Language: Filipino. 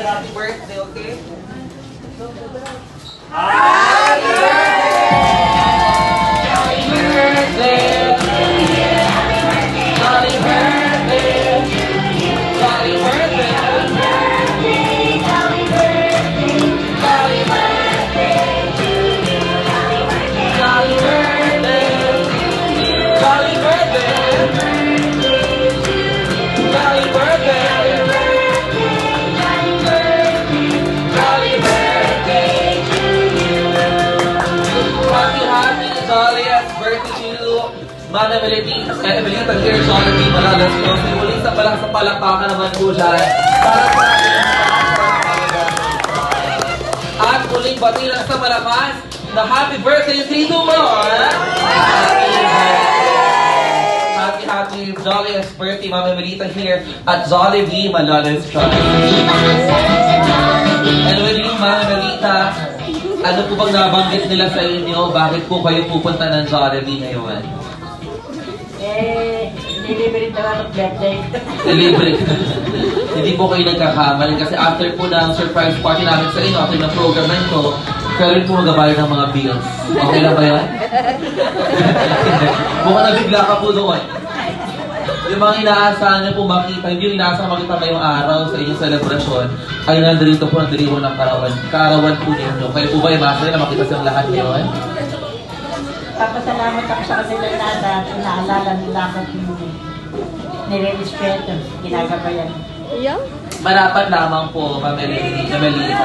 happy birthday, okay? Mana Emelita here, Jollibee, Malalas ko. Simuling sa palakpakan naman po dyan. Para sa at muling bati lang sa malakas na happy birthday, Tito mo! Happy jolliest birthday, Mama Emelita here at Jollibee, Malalas ko. And with you, Mama Emelita, ano po bang nabanggit nila sa inyo? Bakit po kayo pupunta ng Jollibee ngayon? Nilibre daw ako birthday. Nilibre. Hindi po kayo nagkakamali kasi after po ng surprise party namin sa inyo, after ng program na ito, kayo rin po magabayad ng mga bills. Okay lang ba yan? Mukhang nabigla ka po doon. Yung mga inaasahan niyo po makita, hindi yung inaasahan makita ngayong araw sa inyong celebration, ay nandito po ang diriwang ng karawan. Karawan po ninyo. Kayo po ba yung masaya na makita sa lahat ngayon? Papasalamat ako sa kanila lahat at naalala nila ako nire-respeto, ginagabayan. Marapat lamang po, Ma'am Emelita.